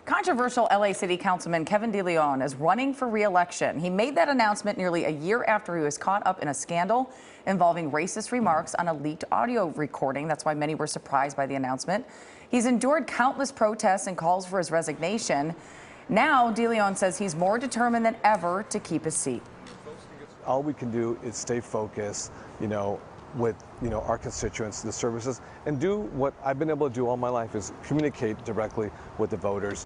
Controversial LA City Councilman Kevin De Leon is running for re-election. He made that announcement nearly a year after he was caught up in a scandal involving racist remarks on a leaked audio recording. That's why many were surprised by the announcement. He's endured countless protests and calls for his resignation. Now, De Leon says he's more determined than ever to keep his seat. All we can do is stay focused, with our constituents, the services, and do what I've been able to do all my life, is communicate directly with the voters.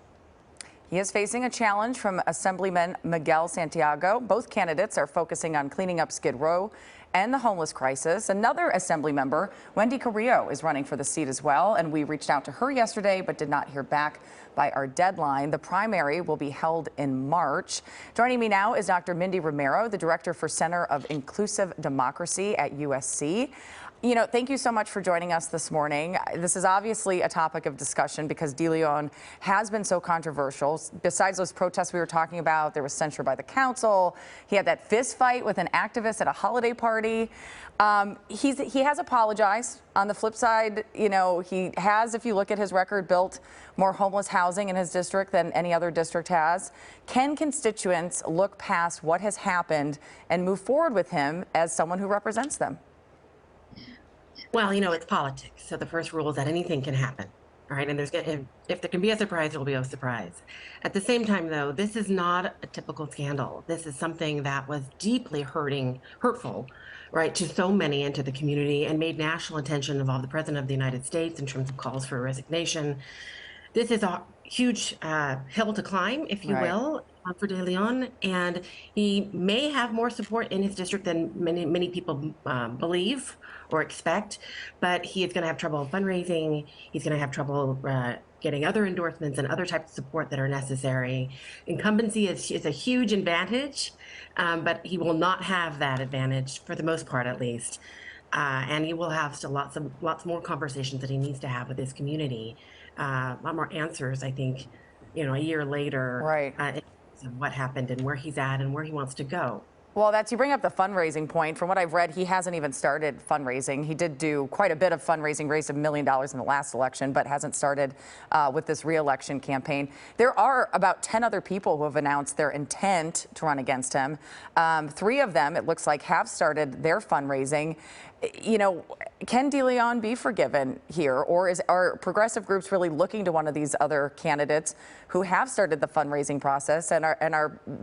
He is facing a challenge from Assemblyman Miguel Santiago. Both candidates are focusing on cleaning up Skid Row and the homeless crisis. Another Assembly member, Wendy Carrillo, is running for the seat as well, and we reached out to her yesterday but did not hear back by our deadline. The primary will be held in March. Joining me now is Dr. Mindy Romero, the Director for Center of Inclusive Democracy at USC. Thank you so much for joining us this morning. This is obviously a topic of discussion because De Leon has been so controversial. Besides those protests we were talking about, there was censure by the council. He had that fist fight with an activist at a holiday party. He has apologized. On the flip side, he has, if you look at his record, built more homeless housing in his district than any other district has. Can constituents look past what has happened and move forward with him as someone who represents them? Well, it's politics. So the first rule is that anything can happen. All right. And if there can be a surprise, it'll be a surprise. At the same time, though, this is not a typical scandal. This is something that was deeply hurtful, right, to so many and to the community, and made national attention, involved the President of the United States in terms of calls for resignation. This is a huge hill to climb, if you will, for De Leon, and he may have more support in his district than many people believe or expect, but he is going to have trouble fundraising. He's going to have trouble getting other endorsements and other types of support that are necessary. Incumbency is a huge advantage, but he will not have that advantage for the most part, at least. And he will have still lots more conversations that he needs to have with his community. A lot more answers, I think, a year later, of what happened and where he's at and where he wants to go. Well, you bring up the fundraising point. From what I've read, he hasn't even started fundraising. He did do quite a bit of fundraising, raised $1 million in the last election, but hasn't started with this re-election campaign. There are about 10 other people who have announced their intent to run against him. 3 of them, it looks like, have started their fundraising. Can De Leon be forgiven here, or are progressive groups really looking to one of these other candidates who have started the fundraising process and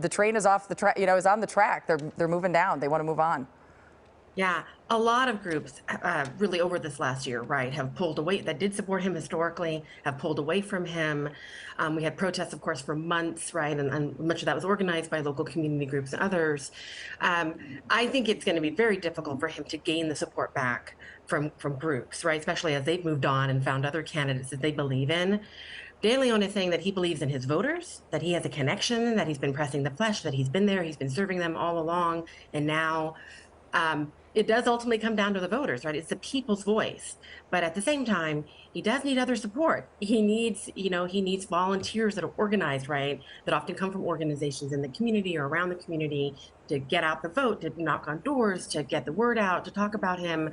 the train is off the track, is on the track? They're moving down. They want to move on. Yeah, a lot of groups really over this last year, have pulled away, that did support him historically, have pulled away from him. We had protests, of course, for months, and much of that was organized by local community groups and others. I think it's going to be very difficult for him to gain the support back from groups, especially as they've moved on and found other candidates that they believe in. De Leon is saying that he believes in his voters, that he has a connection, that he's been pressing the flesh, that he's been there, he's been serving them all along, and now it does ultimately come down to the voters, It's the people's voice. But at the same time, he does need other support. He needs, he needs volunteers that are organized, that often come from organizations in the community or around the community to get out the vote, to knock on doors, to get the word out, to talk about him.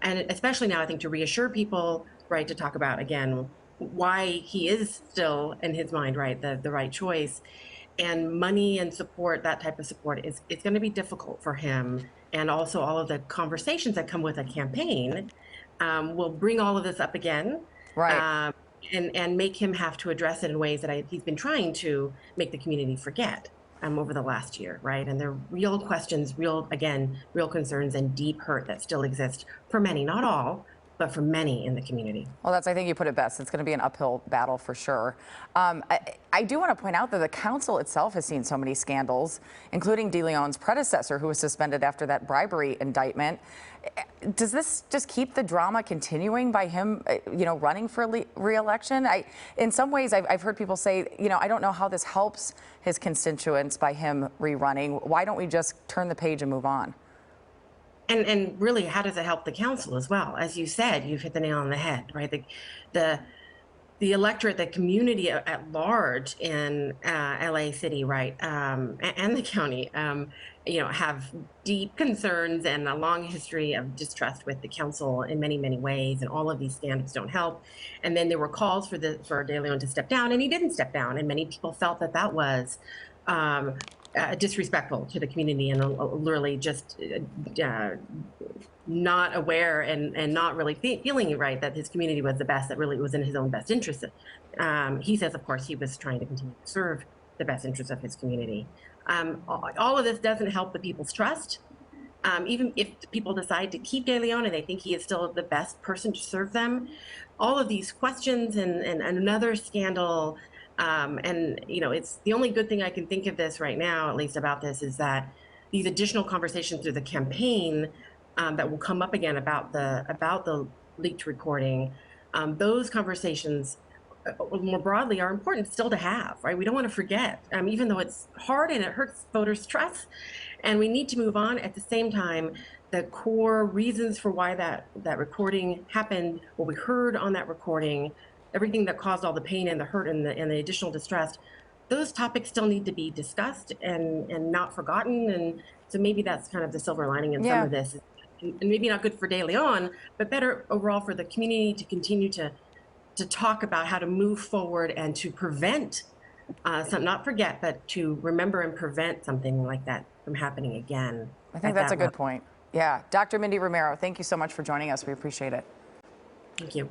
And especially now, I think, to reassure people, to talk about, again, why he is still, in his mind, the right choice. And money and support, that type of support, it's going to be difficult for him. And also all of the conversations that come with a campaign will bring all of this up again, and make him have to address it in ways that he's been trying to make the community forget over the last year, And there are real questions, real concerns and deep hurt that still exist for many, not all, but for many in the community. Well, I think you put it best. It's going to be an uphill battle for sure. I do want to point out that the council itself has seen so many scandals, including De Leon's predecessor, who was suspended after that bribery indictment. Does this just keep the drama continuing by him, running for re-election? In some ways, I've heard people say, I don't know how this helps his constituents by him rerunning. Why don't we just turn the page and move on? And really, how does it help the council as well? As you said, you've hit the nail on the head, the electorate, the community at large in LA City, right, and the county, have deep concerns and a long history of distrust with the council in many, many ways, and all of these scandals don't help. And then there were calls for De Leon to step down, and he didn't step down, and many people felt that that was disrespectful to the community and literally just not aware and not really feeling right that his community was the best, that really was in his own best interest. He says, of course, he was trying to continue to serve the best interest of his community. All of this doesn't help the people's trust. Even if people decide to keep De Leon and they think he is still the best person to serve them, all of these questions and another scandal. It's the only good thing I can think of this right now, at least about this, is that these additional conversations through the campaign that will come up again about the leaked recording, those conversations more broadly are important still to have, right? We don't want to forget, even though it's hard and it hurts voters' trust, and we need to move on. At the same time, the core reasons for why that recording happened, what we heard on that recording, everything that caused all the pain and the hurt and the additional distress, those topics still need to be discussed and not forgotten. And so maybe that's kind of the silver lining in some of this, and maybe not good for De Leon, but better overall for the community to continue to talk about how to move forward and to prevent, not forget, but to remember and prevent something like that from happening again. I think that's a good point. Yeah. Dr. Mindy Romero, thank you so much for joining us. We appreciate it. Thank you.